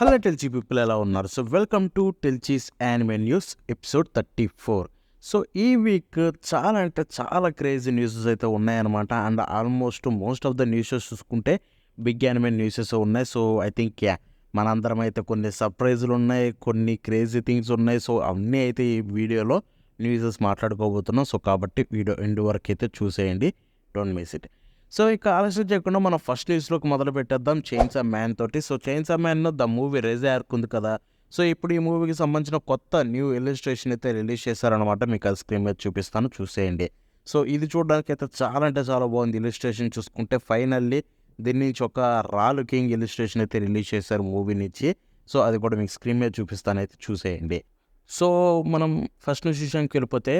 Hello టెల్చీ people ఎలా ఉన్నారు? So welcome to Telchi's anime news episode 34. So ఈ week చాలా అంటే చాలా క్రేజీ న్యూసెస్ అయితే ఉన్నాయన్నమాట. And almost most of the newses చూసుకుంటే బిగ్ యానిమే న్యూసెస్ ఉన్నాయి. సో ఐ థింక్ మనందరం అయితే కొన్ని సర్ప్రైజులు ఉన్నాయి, కొన్ని క్రేజీ థింగ్స్ ఉన్నాయి. సో అన్నీ అయితే ఈ వీడియోలో న్యూసెస్ మాట్లాడుకోబోతున్నాం. సో కాబట్టి వీడియో ఎండ్ వరకు అయితే చూసేయండి, డోంట్ మిస్ ఇట్. సో ఇక ఆలస్యం చేయకుండా మనం ఫస్ట్ న్యూస్లోకి మొదలు పెట్టేద్దాం చైన్సా మ్యాన్ తోటి. So chainsaw man the movie release అయ్యారుకుంది కదా. సో ఇప్పుడు ఈ మూవీకి సంబంధించిన కొత్త న్యూ ఇలిస్ట్రేషన్ అయితే రిలీజ్ చేశారనమాట. మీకు అది స్క్రీన్ మీద చూపిస్తాను, చూసేయండి. సో ఇది చూడడానికి అయితే చాలా అంటే చాలా బాగుంది. ఇలిస్ట్రేషన్ చూసుకుంటే ఫైనల్లీ దీని నుంచి ఒక రాలు కింగ్ ఇలిస్ట్రేషన్ అయితే రిలీజ్ చేశారు మూవీ నుంచి. సో అది కూడా మీకు స్క్రీన్ మీద చూపిస్తాను, అయితే చూసేయండి. సో మనం ఫస్ట్ న్యూస్ విషయానికి వెళ్ళిపోతే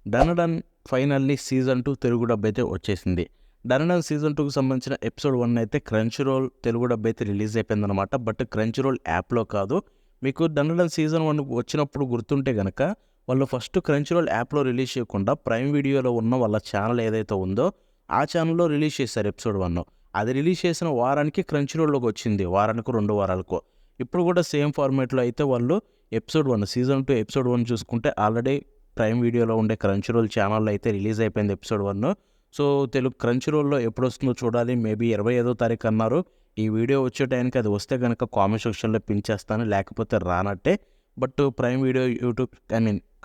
done finally season 2 Telugu dub అయితే వచ్చేసింది. డన్ సీజన్ 2కి సంబంధించిన ఎపిసోడ్ 1 అయితే క్రంచ్ రోల్ తెలుగు డబ్ అయితే రిలీజ్ అయిపోయిందనమాట. బట్ క్రంచ్ రోల్ యాప్లో కాదు. మీకు డన్ సీజన్ 1 వచ్చినప్పుడు గుర్తుంటే కనుక వాళ్ళు ఫస్ట్ క్రంచ్ రోల్ యాప్లో రిలీజ్ చేయకుండా ప్రైమ్ వీడియోలో ఉన్న వాళ్ళ ఛానల్ ఏదైతే ఉందో ఆ ఛానల్లో రిలీజ్ చేశారు ఎపిసోడ్ 1. అది రిలీజ్ చేసిన వారానికి క్రంచ్ రోల్లోకి వచ్చింది, వారానికి 2 వారాలకు. ఇప్పుడు కూడా సేమ్ ఫార్మేట్లో అయితే వాళ్ళు ఎపిసోడ్ 1 సీజన్ 2 ఎపిసోడ్ 1 చూసుకుంటే ఆల్రెడీ ప్రైమ్ వీడియోలో ఉండే క్రంచ్ రోల్ ఛానల్లో అయితే రిలీజ్ అయిపోయింది ఎపిసోడ్ 1. సో తెలుగు క్రంచ్ రోల్లో ఎప్పుడు వస్తుందో చూడాలి. మేబీ 25వ తారీఖు అన్నారు. ఈ వీడియో వచ్చే టైంకి అది వస్తే కనుక కామెంట్ సెక్షన్లో పిన్ చేస్తాను, లేకపోతే రానట్టే. But prime video YouTube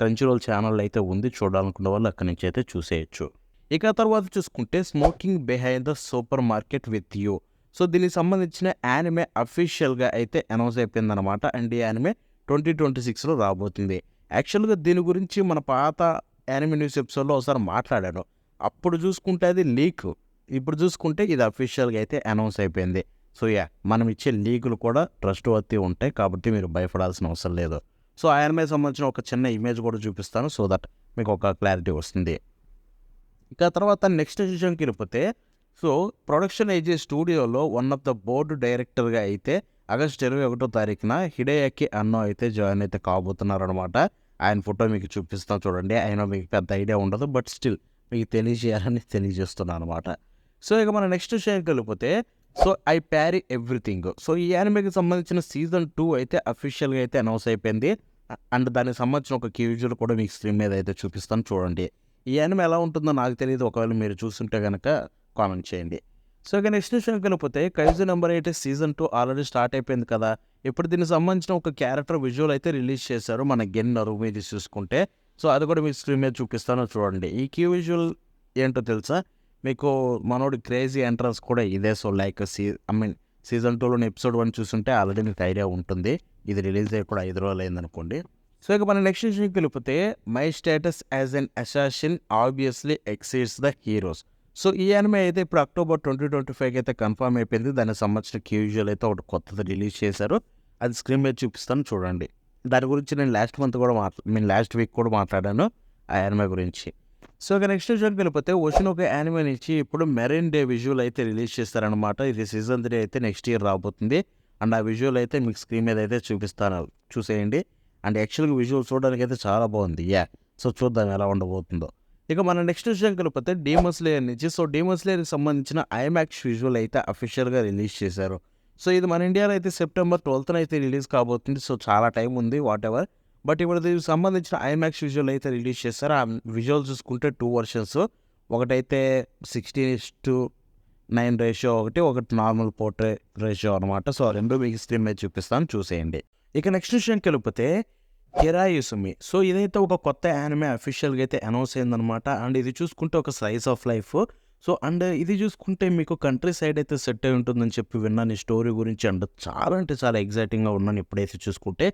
Crunchyroll channel అయితే ఉంది, చూడాలనుకున్న వాళ్ళు అక్కడి నుంచి అయితే చూసేయచ్చు. ఇక తర్వాత చూసుకుంటే smoking behind the super market with you. So దీనికి సంబంధించిన యానిమే అఫీషియల్గా అయితే అనౌన్స్ అయిపోయిందనమాట. అండ్ ఈ యానిమే 2026లో రాబోతుంది. యాక్చువల్గా దీని గురించి మన పాత యానిమే న్యూస్ ఎపిసోడ్లో ఒకసారి మాట్లాడాను. అప్పుడు చూసుకుంటే అది లీక్, ఇప్పుడు చూసుకుంటే ఇది అఫీషియల్గా అయితే అనౌన్స్ అయిపోయింది. సో మనం ఇచ్చే లీకులు కూడా ట్రస్ట్ వర్తీ ఉంటాయి, కాబట్టి మీరు భయపడాల్సిన అవసరం లేదు. సో ఆ యానిమే సంబంధించిన ఒక చిన్న ఇమేజ్ కూడా చూపిస్తాను, సో దట్ మీకు ఒక క్లారిటీ వస్తుంది. ఇక తర్వాత నెక్స్ట్ విషయంకి వెళ్ళిపోతే, సో ప్రొడక్షన్ ఏజీ స్టూడియోలో వన్ ఆఫ్ ద బోర్డు డైరెక్టర్గా అయితే ఆగస్ట్ 21వ తారీఖున హిడేయాకి అన్నో అయితే జాయిన్ అయితే కాబోతున్నారు అనమాట. ఆయన ఫోటో మీకు చూపిస్తాను చూడండి. ఆయన మీకు పెద్ద ఐడియా ఉండదు, బట్ స్టిల్ మీకు తెలియజేయాలని తెలియజేస్తున్నాను అనమాట. సో ఇక మన నెక్స్ట్ విషయానికి వెళ్ళిపోతే, సో ఐ ప్యారీ ఎవ్రీథింగ్. సో ఈ యానిమేకి సంబంధించిన సీజన్ 2 అయితే అఫీషియల్గా అయితే అనౌన్స్ అయిపోయింది. అండ్ దానికి సంబంధించిన ఒక క్యూజువల్ కూడా మీకు స్క్రీన్ మీద అయితే చూపిస్తాను చూడండి. ఈ యానిమే ఎలా ఉంటుందో నాకు తెలియదు, ఒకవేళ మీరు చూస్తుంటే కనుక కామెంట్ చేయండి. సో ఇక నెక్స్ట్ విషయానికి వెళ్ళిపోతే kaiju number 8 season 2 already start అయిపోయింది కదా. ఇప్పుడు దీనికి సంబంధించిన ఒక క్యారెక్టర్ విజువల్ అయితే రిలీజ్ చేశారు మన గెన్ నరుమీది చూసుకుంటే. సో అది కూడా మీకు స్క్రీన్ మీద చూపిస్తాను చూడండి. ఈ క్యూ విజువల్ ఏంటో తెలుసా మీకు? మనోడి క్రేజీ ఎంట్రన్స్ కూడా ఇదే. సో లైక్ సీజన్ 2లోని ఎపిసోడ్ 1 చూస్తుంటే ఆల్రెడీ మీకు ఐడియా ఉంటుంది. ఇది రిలీజ్ అయ్యి కూడా 5 రోజులు అయిందనుకోండి. సో ఇక మన నెక్స్ట్ విషయంకి వెళ్ళిపోతే my status as N assassin obviously exceeds the heroes. So ఈ యానిమే అయితే ఇప్పుడు అక్టోబర్ 2025 అయితే కన్ఫర్మ్ అయిపోయింది. దానికి సంబంధించిన క్యూజువల్ అయితే ఒకటి కొత్తది రిలీజ్ చేశారు, అది స్క్రీన్ మీద చూపిస్తాను చూడండి. దాని గురించి నేను లాస్ట్ వీక్ కూడా మాట్లాడాను ఆ యానిమే గురించి. సో ఇక నెక్స్ట్ విషయానికి వెళ్ళిపోతే ఒక యానిమే నుంచి ఇప్పుడు మెరైన్ డే విజువల్ అయితే రిలీజ్ చేస్తారనమాట. ఇది సీజన్ 3 అయితే నెక్స్ట్ ఇయర్ రాబోతుంది. అండ్ ఆ విజువల్ అయితే మీకు స్క్రీన్ మీద అయితే చూపిస్తాను, చూసేయండి. అండ్ యాక్చువల్గా విజువల్ చూడడానికి అయితే చాలా బాగుంది. సో చూద్దాం ఎలా ఉండబోతుందో. ఇక మన నెక్స్ట్ విషయం కలిపితే డీమన్ స్లేయర్ నుంచి. సో డీమన్ స్లేయర్కి సంబంధించిన ఐమాక్స్ విజువల్ అయితే అఫీషియల్గా రిలీజ్ చేశారు. సో ఇది మన ఇండియాలో అయితే సెప్టెంబర్ 12న అయితే రిలీజ్ కాబోతుంది. సో చాలా టైం ఉంది, వాట్ ఎవర్. బట్ ఇప్పుడు దీనికి సంబంధించిన ఐమాక్స్ విజువల్ అయితే రిలీజ్ చేశారు. ఆ విజువల్ చూసుకుంటే 2 వర్షన్స్, ఒకటైతే 16:9 రేషియో, ఒకటి నార్మల్ పోర్ట్రేట్ రేషియో అనమాట. సో రెండు మీకు స్క్రీన్ మీద చూపిస్తాను, చూసేయండి. ఇక నెక్స్ట్ విషయంకి వెళ్ళిపోతే హిరాయుసుమి. సో ఇదైతే ఒక కొత్త యానిమే అఫీషియల్గా అయితే అనౌన్స్ అయిందనమాట. అండ్ ఇది చూసుకుంటే ఒక slice of life. So and ఇది చూసుకుంటే మీకు కంట్రీ సైడ్ అయితే సెట్ అయి ఉంటుందని చెప్పి విన్నాను ఈ స్టోరీ గురించి. అండ్ చాలా అంటే చాలా ఎగ్జైటింగ్గా ఉన్నాను ఇప్పుడైతే చూసుకుంటే.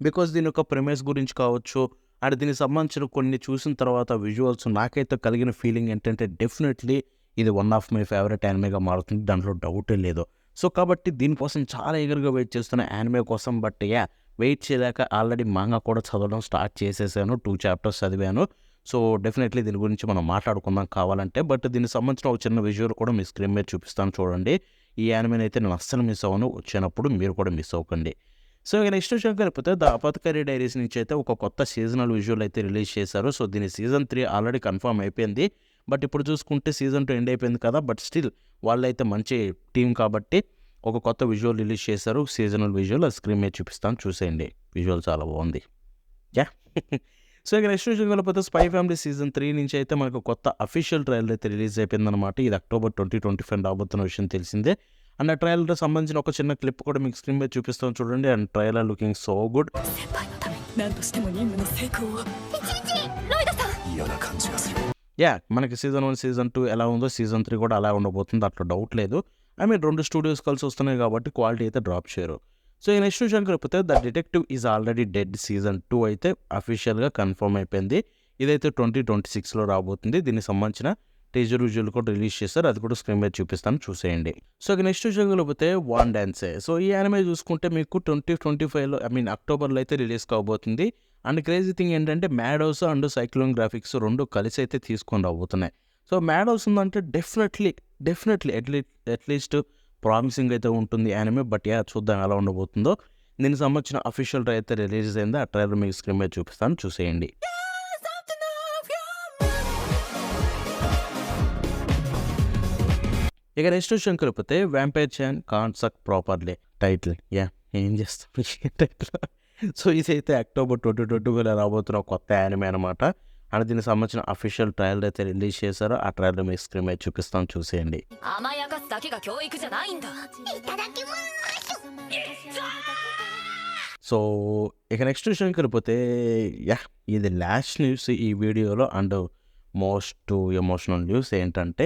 బికాస్ దీని యొక్క ప్రిమైస్ గురించి కావచ్చు, అండ్ దీనికి సంబంధించిన కొన్ని చూసిన తర్వాత విజువల్స్ నాకైతే కలిగిన ఫీలింగ్ ఏంటంటే డెఫినెట్లీ ఇది వన్ ఆఫ్ మై ఫేవరెట్ యానిమేగా మారుతుంది, దాంట్లో డౌటే లేదు. సో కాబట్టి దీనికోసం చాలా ఈగర్గా వెయిట్ చేస్తున్న యానిమే కోసం. బట్ వెయిట్ చేయలేక ఆల్రెడీ మాంగా కూడా చదవడం స్టార్ట్ చేసేసాను, 2 చాప్టర్స్ చదివాను. సో డెఫినెట్లీ దీని గురించి మనం మాట్లాడుకుందాం కావాలంటే. బట్ దీనికి సంబంధించిన ఒక చిన్న విజువల్ కూడా మీ స్క్రీన్ మీద చూపిస్తాను చూడండి. ఈ యానిమేని అయితే నేను అస్సలు మిస్ అవ్వను, వచ్చినప్పుడు మీరు కూడా మిస్ అవ్వకండి. సో ఇక నెక్స్ట్ విషయం కలిపితే ద అపథకరీ డైరీస్ నుంచి అయితే ఒక కొత్త సీజనల్ విజువల్ అయితే రిలీజ్ చేశారు. సో దీని సీజన్ 3 ఆల్రెడీ కన్ఫర్మ్ అయిపోయింది. బట్ ఇప్పుడు చూసుకుంటే సీజన్ 2 ఎండ్ అయిపోయింది కదా. బట్ స్టిల్ వాళ్ళైతే మంచి టీం కాబట్టి ఒక కొత్త విజువల్ రిలీజ్ చేశారు. సీజనల్ విజువల్ అది స్క్రీన్ మీద చూపిస్తాను చూసేయండి. విజువల్ చాలా బాగుంది. యాహ్! సో, ఇక నెక్స్ట్ విషయంకి వెళ్ళిపోతే 'స్పై ఫ్యామిలీ' సీజన్ 3 నుంచి అయితే మనకు కొత్త అఫీషియల్ ట్రైలర్ అయితే రిలీజ్ అయిపోయిందనమాట. ఇది అక్టోబర్ 2025 రాబోతున్న విషయం తెలిసిందే. అండ్ ఆ ట్రైలర్‌కి సంబంధించిన ఒక చిన్న క్లిప్ కూడా మీకు స్క్రీన్ మీద చూపిస్తాను చూడండి. And trailer looking so good. 先輩のために何としても任務の成功をロイドさん嫌な感じがする yeah! మనకి సీజన్ 1, సీజన్ 2 ఎలా ఉందో సీజన్ 3 కూడా అలా ఉండబోతుంది. దాంట్లో డౌట్ లేదు. ఐ మీన్ 2 స్టూడియోస్ కలిసి వస్తున్నాయి కాబట్టి క్వాలిటీ అయితే డ్రాప్ చేయరు. సో, ఈ నెక్స్ట్ విషయానికి వెళ్ళిపోతే 'the detective is already dead' season 2 అయితే అఫీషియల్‌గా కన్ఫర్మ్ అయిపోయింది. ఇదైతే 2026లో రాబోతుంది. దీనికి సంబంధించిన టీజర్ విజువల్ కూడా రిలీజ్ చేశారు. అది కూడా స్క్రీన్ మీద చూపిస్తాను చూసేయండి. సో, ఇక నెక్స్ట్ విషయంకి వెళ్ళిపోతే 'వాన్ డాన్సే'. సో, ఈ యానిమే చూసుకుంటే మీకు 2025లో ఐ మీన్ అక్టోబర్లో అయితే రిలీజ్ కాబోతుంది. అండ్ క్రేజీ థింగ్ ఏంటంటే 'mad house' and 'cyclone graphics' 2 కలిసి అయితే తీసుకొని రాబోతున్నాయి. సో, 'మ్యాడ్ హౌస్' ఉందంటే డెఫినెట్లీ అట్లీస్ట్ ప్రామిసింగ్ అయితే ఉంటుంది యానిమే. But yeah! చూద్దాం ఎలా ఉండబోతుందో. దీనికి సంబంధించిన అఫీషియల్ ట్రైలర్ అయితే రిలీజ్ అయింది. ఆ ట్రైలర్ మీకు స్క్రీన్ మీద చూపిస్తాను చూసేయండి. ఇక నెక్స్ట్ విషయంకి వెళ్ళిపోతే 'vampire chan can't suck properly' title. Yeah! ఏం చేస్తాం ఈ టైటిల్. సో, ఇదైతే అక్టోబర్ 2022లో రాబోతున్న కొత్త యానిమే అనమాట. అండ్ దీనికి సంబంధించిన అఫీషియల్ ట్రైలర్ అయితే రిలీజ్ చేశారు. ఆ ట్రైలర్ మీకు స్క్రీన్ మీద చూపిస్తాను చూసేయండి. 甘やかすだけが教育じゃないんだいただきます సో, ఇక నెక్స్ట్ విషయంకి వెళ్ళిపోతే యాహ్! ఇది లాస్ట్ న్యూస్ ఈ వీడియోలో. అండ్ మోస్ట్ ఎమోషనల్ న్యూస్ ఏంటంటే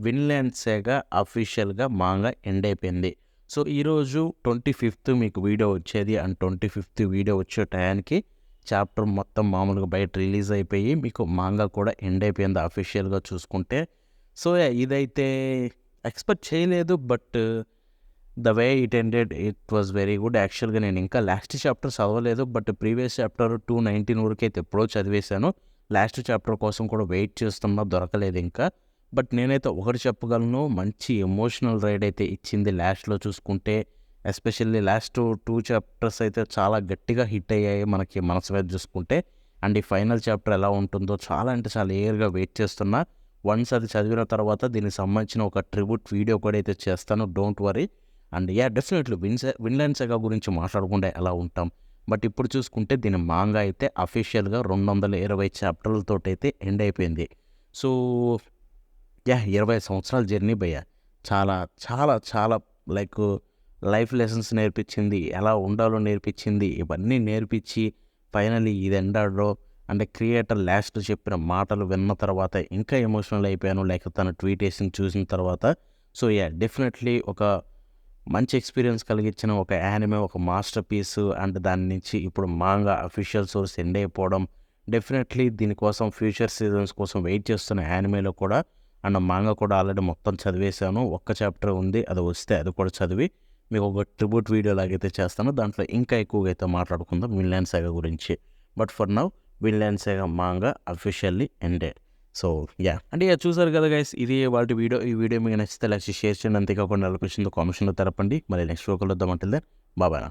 'విన్‌లాండ్ సాగా' అఫీషియల్‌గా మాంగా ఎండ్ అయిపోయింది. సో, ఈరోజు 25th మీకు వీడియో వచ్చేది. అండ్ 25th వీడియో వచ్చే టయానికి చాప్టర్ మొత్తం మామూలుగా బయట రిలీజ్ అయిపోయి మీకు మాంగా కూడా ఎండ్ అయిపోయింది అఫీషియల్‌గా చూసుకుంటే. So, yeah! ఇదైతే ఎక్స్‌పెక్ట్ చేయలేదు. But the way it ended it was very good. యాక్చువల్‌గా నేను ఇంకా లాస్ట్ చాప్టర్ చదవలేదు. బట్ ప్రీవియస్ చాప్టర్ 219 వరకు అయితే ఎప్పుడో చదివేశాను. లాస్ట్ చాప్టర్ కోసం కూడా వెయిట్ చేస్తున్నా దొరకలేదు ఇంకా. బట్ నేనైతే ఒకటి చెప్పగలను, మంచి ఎమోషనల్ రైడ్ అయితే ఇచ్చింది లాస్ట్‌లో చూసుకుంటే. ఎస్పెషల్లీ లాస్ట్ 2 చాప్టర్స్ అయితే చాలా గట్టిగా హిట్ అయ్యాయి మనకి మనసు మీద చూసుకుంటే. అండ్ ఈ ఫైనల్ చాప్టర్ ఎలా ఉంటుందో చాలా అంటే చాలా ఎయిర్‌గా వెయిట్ చేస్తున్నా. వన్స్ అది చదివిన తర్వాత దీనికి సంబంధించిన ఒక ట్రిబ్యూట్ వీడియో కూడా అయితే చేస్తాను. Don't worry. And yeah! Definitely 'Vinland saga' గురించి మాట్లాడకుండా ఎలా ఉంటాం. బట్ ఇప్పుడు చూసుకుంటే దీని మాంగా అయితే అఫీషియల్‌గా 220 చాప్టర్లతోటైతే ఎండ్ అయిపోయింది. So, yeah! 20 సంవత్సరాల జర్నీ భయ్యా. చాలా చాలా చాలా లైక్ లైఫ్ లెసన్స్ నేర్పించింది. ఎలా ఉండాలో నేర్పించింది. ఇవన్నీ నేర్పించి ఫైనల్లీ ఇది ఎండాడో అంటే క్రియేటర్ లాస్ట్ చెప్పిన మాటలు విన్న తర్వాత ఇంకా ఎమోషనల్ అయిపోయాను. లైక్ తన ట్వీట్ వేసింది చూసిన తర్వాత. So, yeah! డెఫినెట్లీ ఒక మంచి ఎక్స్పీరియన్స్ కలిగించిన ఒక యానిమే, ఒక మాస్టర్ పీస్. అండ్ దాని నుంచి ఇప్పుడు మాంగా అఫీషియల్ సోర్స్ ఎండ్ అయిపోవడం. డెఫినెట్లీ దీనికోసం ఫ్యూచర్ సీజన్స్ కోసం వెయిట్ చేస్తున్న యానిమేలో కూడా. అండ్ మాంగా కూడా ఆల్రెడీ మొత్తం చదివేశాను. ఒక్క చాప్టర్ ఉంది. అది వస్తే అది కూడా చదివి మీకు ఒక ట్రిబ్యూట్ వీడియో లాగైతే చేస్తాను. దాంట్లో ఇంకా ఎక్కువగా అయితే మాట్లాడుకుందాం 'విన్‌లాండ్ సాగా' గురించి. But for now 'Vineland saga' manga officially ended. So, yeah! అంటే ఇక చూసారు కదా గైస్, ఇది వాటి వీడియో. ఈ వీడియో మీకు నచ్చితే లైక్ షేర్ చేయండి. అంతేకాకుండా ఎలా అనిపించిందో కామెంట్స్‌లో తెలపండి. మళ్ళీ నెక్స్ట్ వీడియోలో కలుద్దాం. Until then bye.